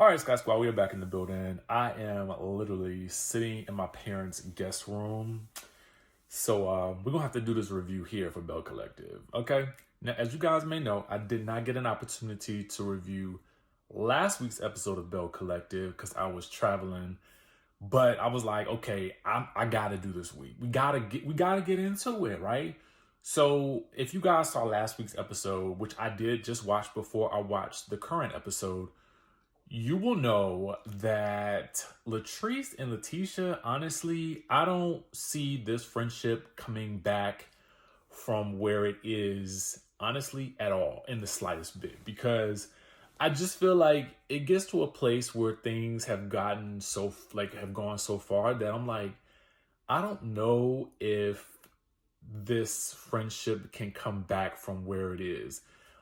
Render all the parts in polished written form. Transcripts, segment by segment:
All right, Scott Squad, we are back in the building. I am literally sitting in my parents' guest room. So we're going to have to do this review here for Bell Collective, okay? Now, as you guys may know, I did not get an opportunity to review last week's episode of Bell Collective because I was traveling. But I was like, okay, I got to do this week. We gotta get into it, right? So if you guys saw last week's episode, which I did just watch before I watched the current episode, you will know that Latrice and Leticia, honestly, I don't see this friendship coming back from where it is, honestly, at all, in the slightest bit. Because I just feel like it gets to a place where things have gone so far that I'm like, I don't know if this friendship can come back from where it is.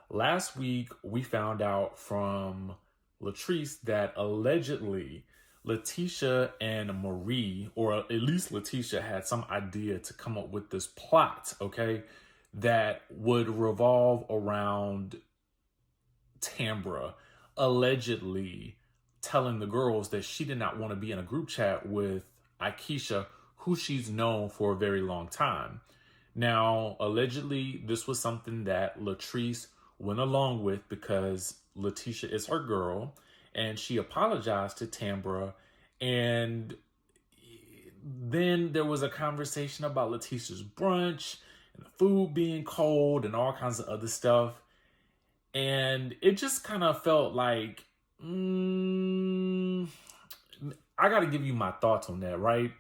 Last week, we found out from Latrice that allegedly Leticia and Marie, or at least Leticia, had some idea to come up with this plot, okay, that would revolve around Tambra allegedly telling the girls that she did not want to be in a group chat with Aikisha, who she's known for a very long time. Now, allegedly, this was something that Latrice went along with because Leticia is her girl, and she apologized to Tambra. And then there was a conversation about Leticia's brunch and the food being cold and all kinds of other stuff. And it just kind of felt like, I got to give you my thoughts on that, right?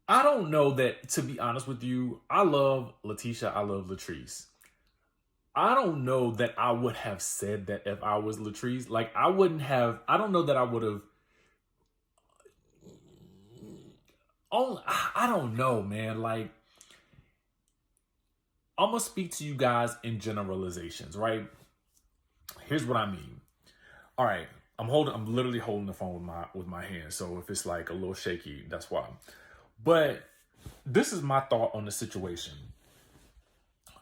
I don't know that, to be honest with you, I love Leticia, I love Latrice. I don't know that I would have said that if I was Latrice. Like, I don't know that I would have. Oh, I don't know, man. Like, I'm going to speak to you guys in generalizations, right? Here's what I mean. All right. I'm literally holding the phone with my hand. So if it's like a little shaky, that's why. But this is my thought on the situation.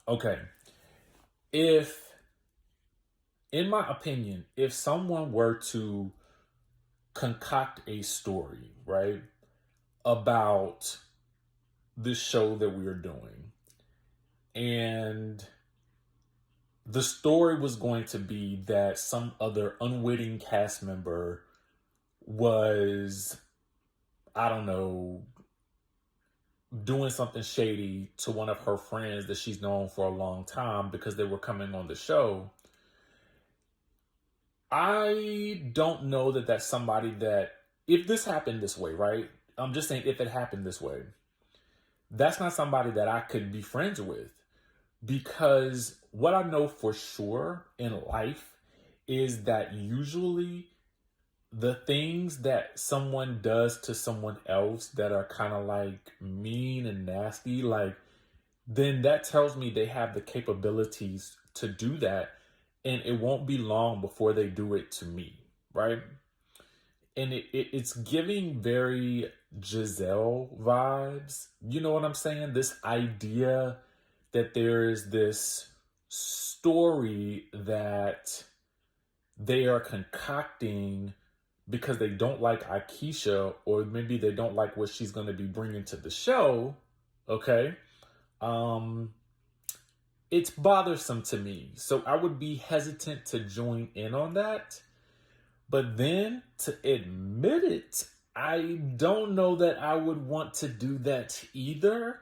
Okay. In my opinion, if someone were to concoct a story, right, about this show that we are doing, and the story was going to be that some other unwitting cast member was, I don't know, doing something shady to one of her friends that she's known for a long time because they were coming on the show. I don't know that that's somebody that, if this happened this way, right? I'm just saying if it happened this way, that's not somebody that I could be friends with. Because what I know for sure in life is that usually the things that someone does to someone else that are kind of like mean and nasty, like, then that tells me they have the capabilities to do that. And it won't be long before they do it to me, right? And it's giving very Giselle vibes. You know what I'm saying? This idea that there is this story that they are concocting because they don't like Aikisha, or maybe they don't like what she's going to be bringing to the show. Okay. It's bothersome to me. So I would be hesitant to join in on that. But then to admit it, I don't know that I would want to do that either,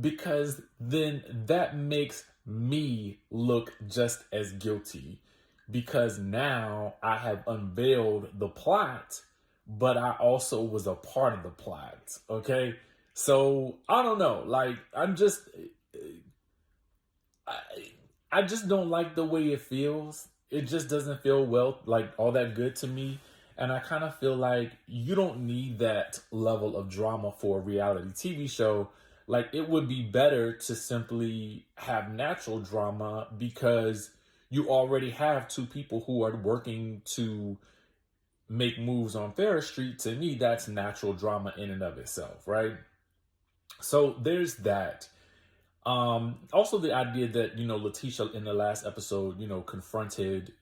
because then that makes me look just as guilty, because now I have unveiled the plot, but I also was a part of the plot. Okay. So I don't know. Like, I just don't like the way it feels. It just doesn't feel like all that good to me. And I kind of feel like you don't need that level of drama for a reality TV show. Like, it would be better to simply have natural drama, because you already have two people who are working to make moves on Ferris Street. To me, that's natural drama in and of itself, right? So there's that. Also the idea that, Leticia in the last episode, confronted,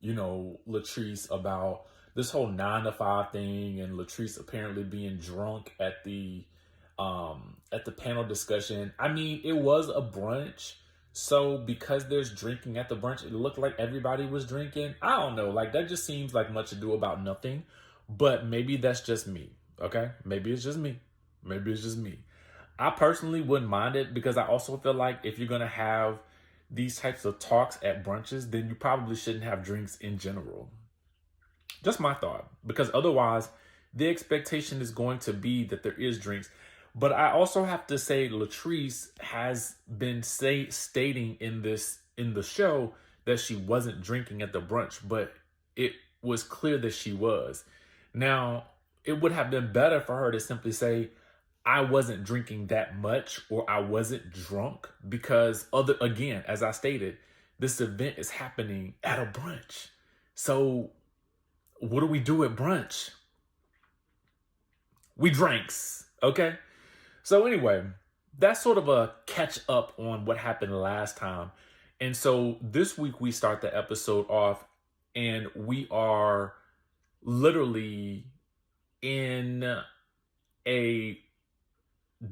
Latrice about this whole 9 to 5 thing and Latrice apparently being drunk at the panel discussion. I mean, it was a brunch. So because there's drinking at the brunch, it looked like everybody was drinking. I don't know. Like, that just seems like much ado about nothing. But maybe that's just me. Okay? Maybe it's just me. Maybe it's just me. I personally wouldn't mind it because I also feel like if you're going to have these types of talks at brunches, then you probably shouldn't have drinks in general. Just my thought. Because otherwise, the expectation is going to be that there is drinks. But I also have to say Latrice has been stating in the show that she wasn't drinking at the brunch, but it was clear that she was. Now, it would have been better for her to simply say, I wasn't drinking that much or I wasn't drunk, because again, as I stated, this event is happening at a brunch. So what do we do at brunch? We drinks, okay? So anyway, that's sort of a catch up on what happened last time. And so this week we start the episode off and we are literally in a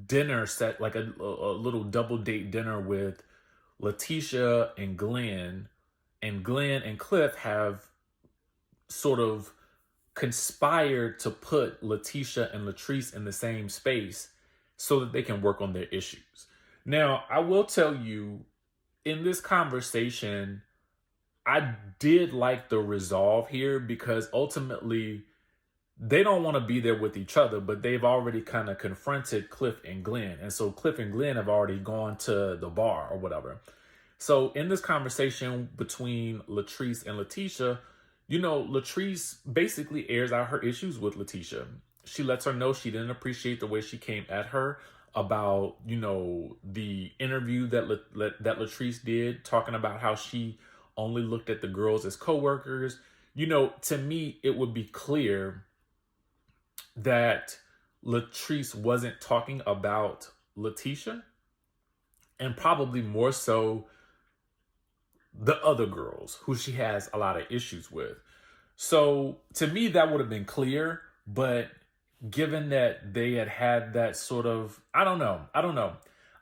dinner set, like a little double date dinner with Leticia and Glenn. And Glenn and Cliff have sort of conspired to put Leticia and Latrice in the same space so that they can work on their issues. Now, I will tell you, in this conversation, I did like the resolve here because ultimately they don't want to be there with each other, but they've already kind of confronted Cliff and Glenn. And so Cliff and Glenn have already gone to the bar or whatever. So in this conversation between Latrice and Leticia, you know, Latrice basically airs out her issues with Leticia. She lets her know she didn't appreciate the way she came at her about, you know, the interview that that Latrice did, talking about how she only looked at the girls as coworkers. You know, to me, it would be clear that Latrice wasn't talking about Leticia, and probably more so the other girls who she has a lot of issues with. So to me, that would have been clear, but given that they had that sort of, I don't know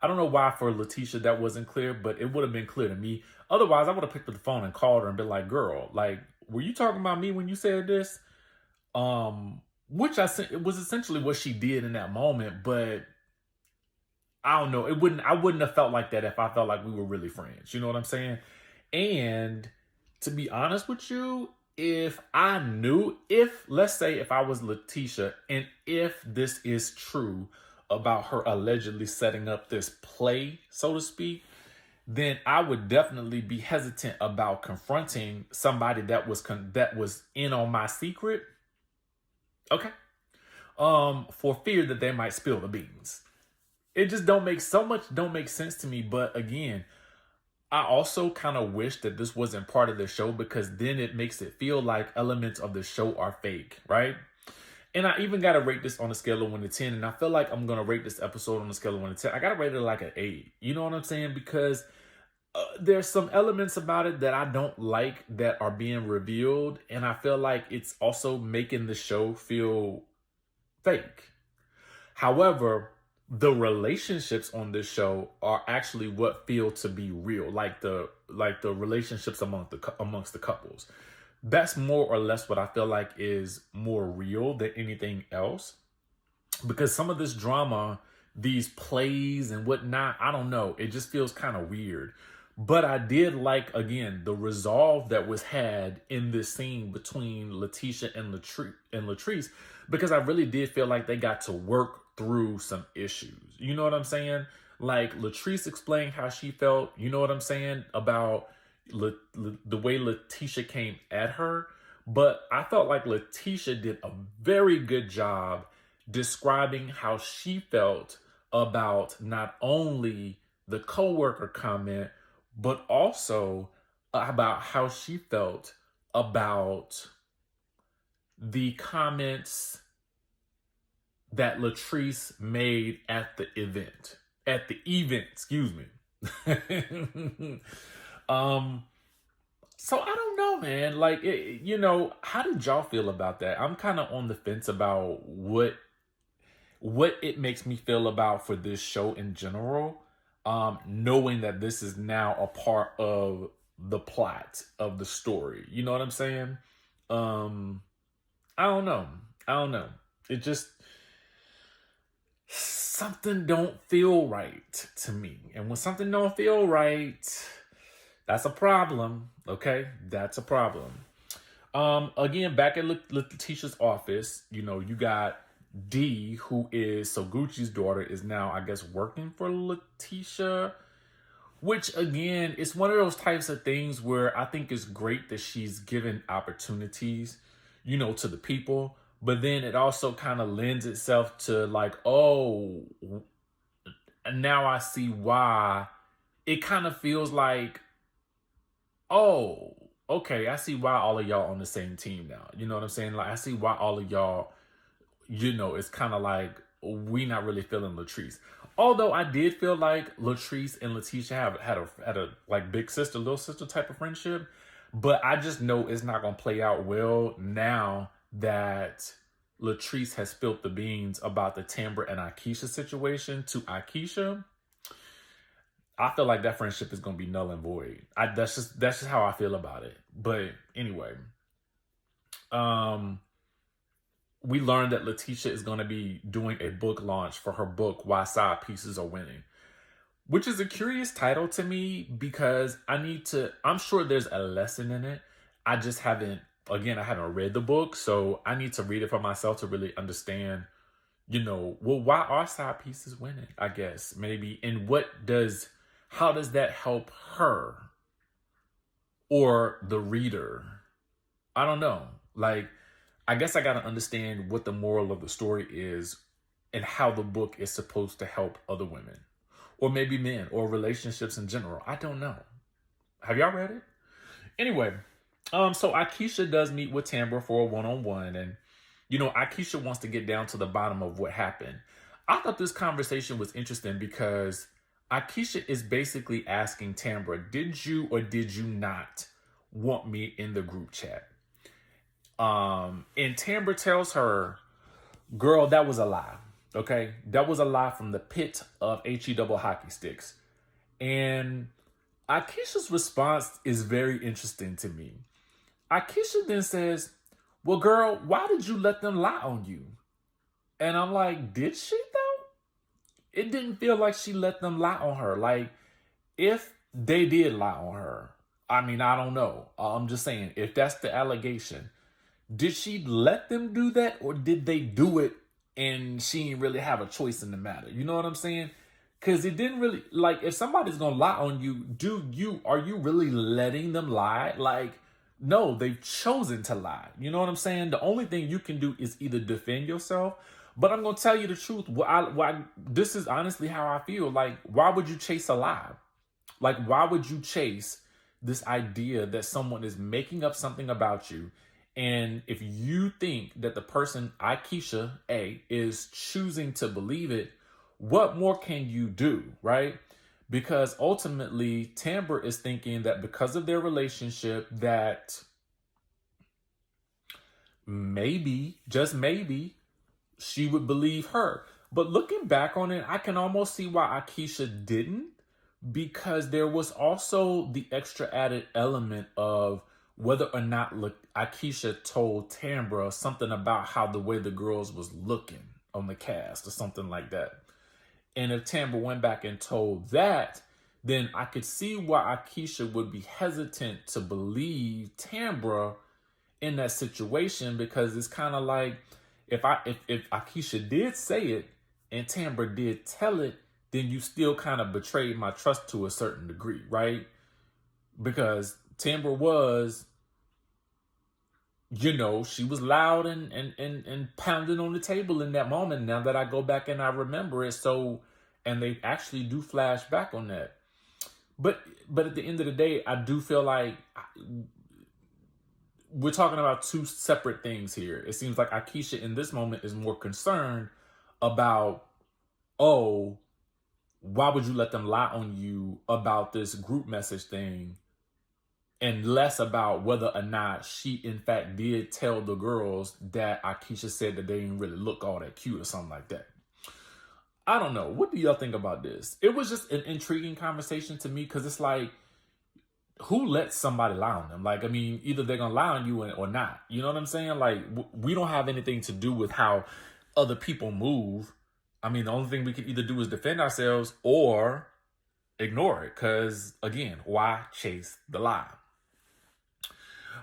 why for Leticia that wasn't clear, but it would have been clear to me. Otherwise, I would have picked up the phone and called her and been like, girl, like, were you talking about me when you said this? Which it was essentially what she did in that moment, but I don't know. I wouldn't have felt like that if I felt like we were really friends. You know what I'm saying? And to be honest with you, if let's say if I was Leticia and if this is true about her allegedly setting up this play, so to speak, then I would definitely be hesitant about confronting somebody that was in on my secret. Okay. For fear that they might spill the beans. It just don't make sense to me. But again, I also kind of wish that this wasn't part of the show, because then it makes it feel like elements of the show are fake, right? And I even got to rate this on a scale of 1 to 10. And I feel like I'm going to rate this episode on a scale of 1 to 10. I got to rate it like an 8. You know what I'm saying? Because there's some elements about it that I don't like that are being revealed. And I feel like it's also making the show feel fake. However, the relationships on this show are actually what feel to be real, like the relationships amongst the couples. That's more or less what I feel like is more real than anything else. Because some of this drama, these plays and whatnot, I don't know, it just feels kind of weird. But I did like, again, the resolve that was had in this scene between Leticia and Latrice, because I really did feel like they got to work through some issues. You know what I'm saying? Like Latrice explained how she felt, you know what I'm saying, about the way Leticia came at her. But I felt like Leticia did a very good job describing how she felt about not only the coworker comment, but also about how she felt about the comments that Latrice made at the event. So I don't know, man. Like, you know, how did y'all feel about that? I'm kind of on the fence about what it makes me feel about for this show in general. Knowing that this is now a part of the plot of the story. You know what I'm saying? Um, I don't know. I don't know. It just something don't feel right to me. And when something don't feel right, that's a problem. Okay? That's a problem. Again, back at Letitia's office, you know, you got D, who is Soguchi's daughter, is now, I guess, working for Leticia. Which, again, it's one of those types of things where I think it's great that she's given opportunities, you know, to the people. But then it also kind of lends itself to like, oh, and now I see why. It kind of feels like, oh, okay, I see why all of y'all on the same team now. You know what I'm saying? Like, I see why all of y'all, you know, it's kind of like we not really feeling Latrice. Although I did feel like Latrice and Leticia had a like big sister, little sister type of friendship, but I just know it's not gonna play out well now that Latrice has spilled the beans about the Tambra and Aikisha situation to Aikisha. I feel like that friendship is gonna be null and void. That's just how I feel about it. But anyway, we learned that Leticia is going to be doing a book launch for her book, Why Side Pieces Are Winning, which is a curious title to me because I'm sure there's a lesson in it. I just haven't read the book, so I need to read it for myself to really understand, you know, well, why are side pieces winning, I guess, maybe, and how does that help her or the reader? I don't know. Like, I guess I got to understand what the moral of the story is and how the book is supposed to help other women or maybe men or relationships in general. I don't know. Have y'all read it? Anyway, so Aikisha does meet with Tambra for a one-on-one, and, you know, Aikisha wants to get down to the bottom of what happened. I thought this conversation was interesting because Aikisha is basically asking Tambra, did you or did you not want me in the group chat? And Tambra tells her, girl, that was a lie. Okay? That was a lie from the pit of HE double hockey sticks. And Aikisha's response is very interesting to me. Aikisha then says, well, girl, why did you let them lie on you? And I'm like, did she though? It didn't feel like she let them lie on her. Like, if they did lie on her, I mean, I don't know. I'm just saying, if that's the allegation, did she let them do that, or did they do it and she didn't really have a choice in the matter? You know what I'm saying? Because it didn't really, like, if somebody's gonna lie on you, are you really letting them lie? Like, no, they've chosen to lie. You know what I'm saying? The only thing you can do is either defend yourself. But I'm gonna tell you the truth. This is honestly how I feel. Like, why would you chase a lie? Like, why would you chase this idea that someone is making up something about you? And if you think that the person, Aikisha A, is choosing to believe it, what more can you do, right? Because ultimately, Tambra is thinking that because of their relationship, that maybe, just maybe, she would believe her. But looking back on it, I can almost see why Aikisha didn't, because there was also the extra added element of whether or not Aikisha told Tambra something about how the way the girls was looking on the cast or something like that. And if Tambra went back and told that, then I could see why Aikisha would be hesitant to believe Tambra in that situation, because it's kind of like, if Aikisha did say it and Tambra did tell it, then you still kind of betrayed my trust to a certain degree, right? Because Tambra was, you know, she was loud and pounding on the table in that moment. Now that I go back and I remember it, so, and they actually do flash back on that. But at the end of the day, I do feel like we're talking about two separate things here. It seems like Aikisha in this moment is more concerned about, oh, why would you let them lie on you about this group message thing? and less about whether or not she in fact did tell the girls that Aikisha said that they didn't really look all that cute or something like that. I don't know. What do y'all think about this? It was just an intriguing conversation to me because it's like, who lets somebody lie on them? Like, I mean, either they're going to lie on you or not. You know what I'm saying? Like, we don't have anything to do with how other people move. I mean, the only thing we can either do is defend ourselves or ignore it. Because, again, why chase the lie?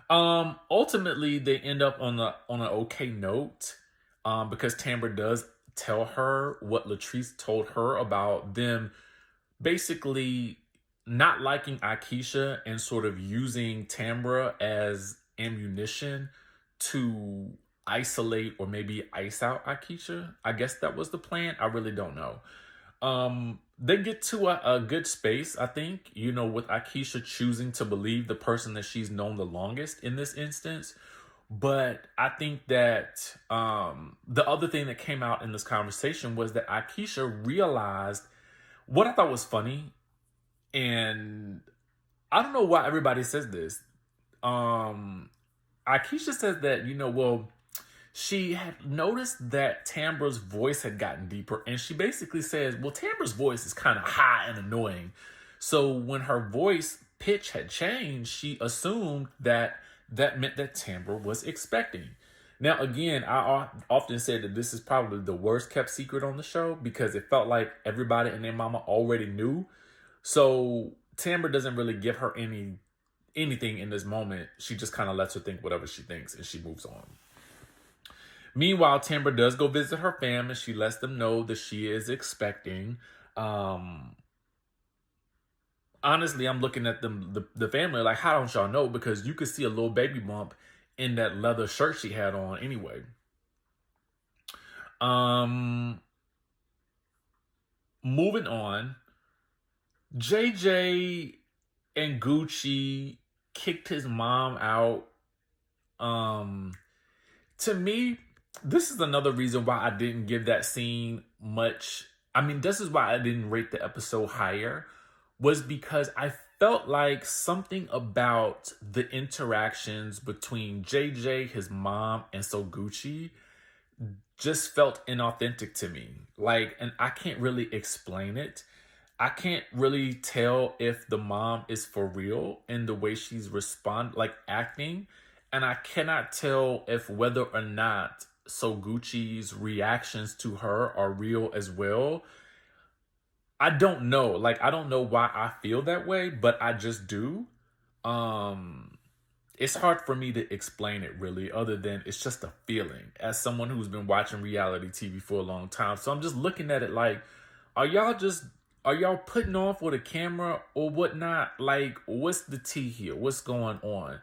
Ultimately, they end up on an okay note because Tambra does tell her what Latrice told her about them basically not liking Aikisha and sort of using Tambra as ammunition to isolate or maybe ice out Aikisha. I guess that was the plan. I really don't know. They get to a good space, I think, you know, with Aikisha choosing to believe the person that she's known the longest in this instance. But I think that the other thing that came out in this conversation was that Aikisha realized what I thought was funny, and I don't know why everybody says this. Aikisha says that, you know, well, she had noticed that Tambra's voice had gotten deeper, and she basically says, well, Tambra's voice is kind of high and annoying. So when her voice pitch had changed, she assumed that that meant that Tambra was expecting. Now, again, I often said that this is probably the worst kept secret on the show because it felt like everybody and their mama already knew. So Tambra doesn't really give her anything in this moment. She just kind of lets her think whatever she thinks and she moves on. Meanwhile, Tambra does go visit her fam and she lets them know that she is expecting. Honestly, I'm looking at the family like, how don't y'all know? Because you could see a little baby bump in that leather shirt she had on anyway. Moving on, JJ and Gucci kicked his mom out. To me, this is another reason why I didn't give that scene much. I mean, this is why I didn't rate the episode higher, was because I felt like something about the interactions between JJ, his mom, and So Gucci just felt inauthentic to me. Like, and I can't really explain it. I can't really tell if the mom is for real in the way she's acting. And I cannot tell if whether or not So Gucci's reactions to her are real as well. I don't know. Like, I don't know why I feel that way, but I just do. It's hard for me to explain it really, other than it's just a feeling as someone who's been watching reality TV for a long time. So I'm just looking at it like, are y'all putting on for the camera or whatnot? Like, what's the tea here? What's going on?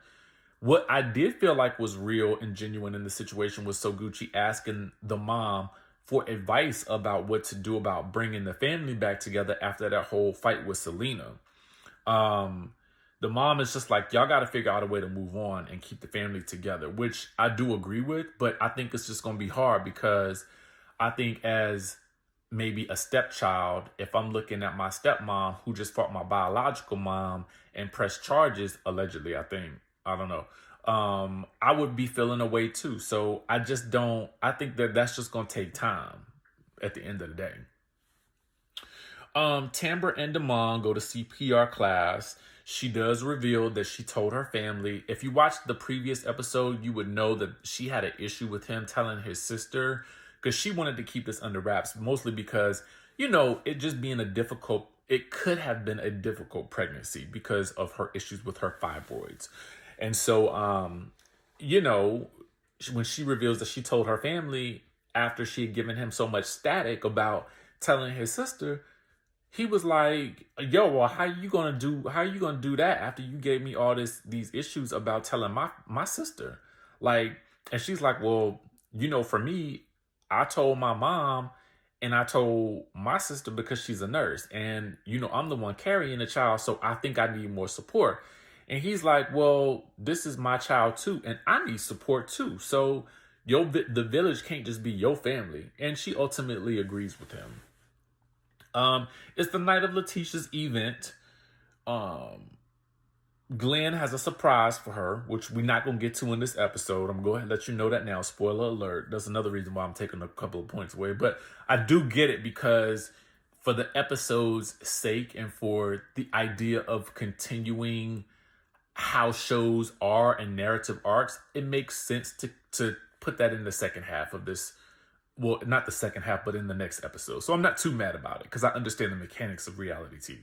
What I did feel like was real and genuine in the situation was So Gucci asking the mom for advice about what to do about bringing the family back together after that whole fight with Selena. The mom is just like, y'all got to figure out a way to move on and keep the family together, which I do agree with, but I think it's just going to be hard because I think as maybe a stepchild, if I'm looking at my stepmom who just fought my biological mom and pressed charges, allegedly, I don't know. I would be feeling a way too. So I think that's just going to take time at the end of the day. Tambra and Damon go to CPR class. She does reveal that she told her family. If you watched the previous episode, you would know that she had an issue with him telling his sister because she wanted to keep this under wraps, mostly because, you know, it could have been a difficult pregnancy because of her issues with her fibroids. And so, you know, when she reveals that she told her family after she had given him so much static about telling his sister, he was like, yo, well, how you gonna do that after you gave me all these issues about telling my sister? Like, and she's like, well, you know, for me, I told my mom and I told my sister because she's a nurse and, you know, I'm the one carrying the child. So I think I need more support. And he's like, well, this is my child too. And I need support too. So the village can't just be your family. And she ultimately agrees with him. It's the night of Leticia's event. Glenn has a surprise for her, which we're not going to get to in this episode. I'm going to go ahead and let you know that now. Spoiler alert. That's another reason why I'm taking a couple of points away. But I do get it because for the episode's sake and for the idea of continuing how shows are and narrative arcs, it makes sense to put that in the second half of this. Well, not the second half, but in the next episode. So I'm not too mad about it because I understand the mechanics of reality TV.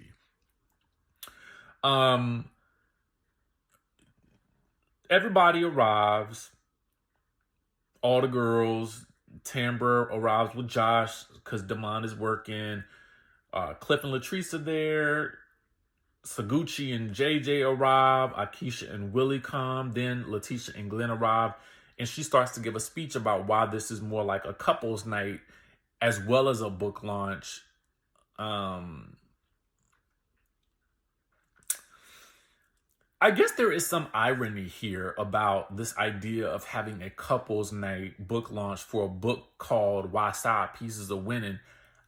Everybody arrives. All the girls. Tambra arrives with Josh because Damon is working. Cliff and Latrice are there. Saguchi and JJ arrive. Aikisha and Willie come. Then Leticia and Glenn arrive. And she starts to give a speech about why this is more like a couples night as well as a book launch. I guess there is some irony here about this idea of having a couples night book launch for a book called Why Side Pieces Are Winning.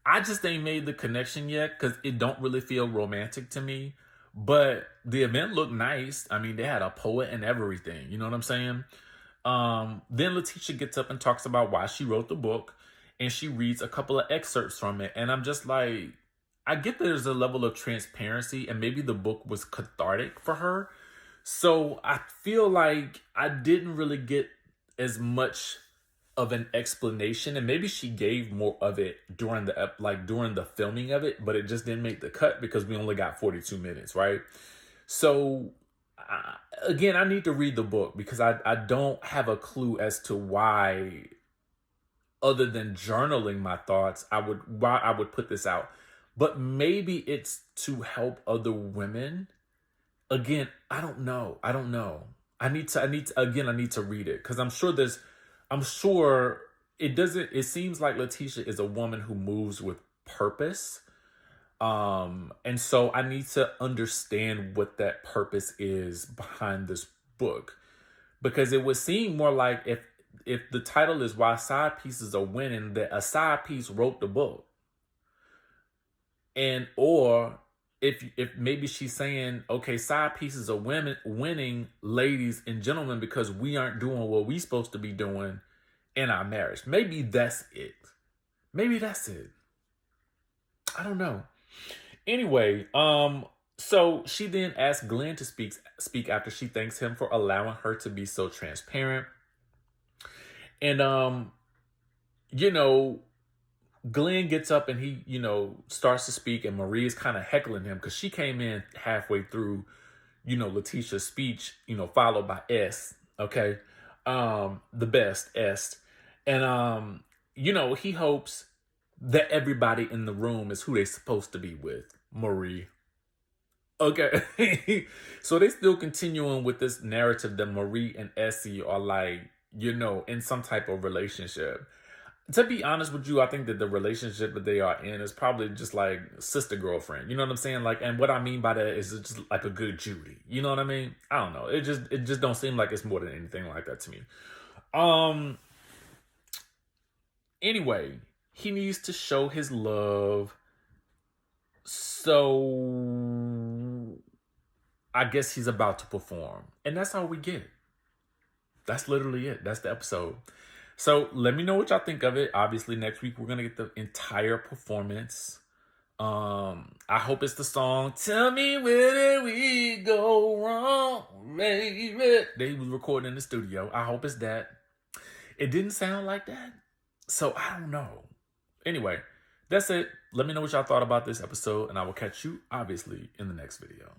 I just ain't made the connection yet because it don't really feel romantic to me. But the event looked nice. I mean, they had a poet and everything. You know what I'm saying? Then Leticia gets up and talks about why she wrote the book. And she reads a couple of excerpts from it. And I'm just like, I get there's a level of transparency. And maybe the book was cathartic for her. So I feel like I didn't really get as much of an explanation, and maybe she gave more of it during the filming of it, but it just didn't make the cut because we only got 42 minutes, right? So again, I need to read the book because I don't have a clue as to why, other than journaling my thoughts, why I would put this out. But maybe it's to help other women. Again, I don't know. I need to read it because it seems like Leticia is a woman who moves with purpose. And so I need to understand what that purpose is behind this book, because it would seem more like if the title is Why Side Pieces Are Winning, that a side piece wrote the book. Or if maybe she's saying, okay, side pieces are winning, ladies and gentlemen, because we aren't doing what we supposed to be doing in our marriage. Maybe that's it. I don't know. Anyway, so she then asks Glenn to speak after she thanks him for allowing her to be so transparent. And Glenn gets up and he, starts to speak, and Marie is kind of heckling him because she came in halfway through, Leticia's speech, followed by S, okay? The best, S. And, he hopes that everybody in the room is who they're supposed to be with, Marie. Okay. So they still continuing with this narrative that Marie and Essie are like, in some type of relationship. To be honest with you, I think that the relationship that they are in is probably just like sister girlfriend. You know what I'm saying? Like, and what I mean by that is it's just like a good Judy. You know what I mean? I don't know. It just don't seem like it's more than anything like that to me. Anyway, he needs to show his love. So I guess he's about to perform. And that's all we get. That's literally it. That's the episode. So let me know what y'all think of it. Obviously, next week we're going to get the entire performance. I hope it's the song, Tell Me Where Did We Go Wrong, Baby. They was recording in the studio. I hope it's that. It didn't sound like that. So I don't know. Anyway, that's it. Let me know what y'all thought about this episode, and I will catch you, obviously, in the next video.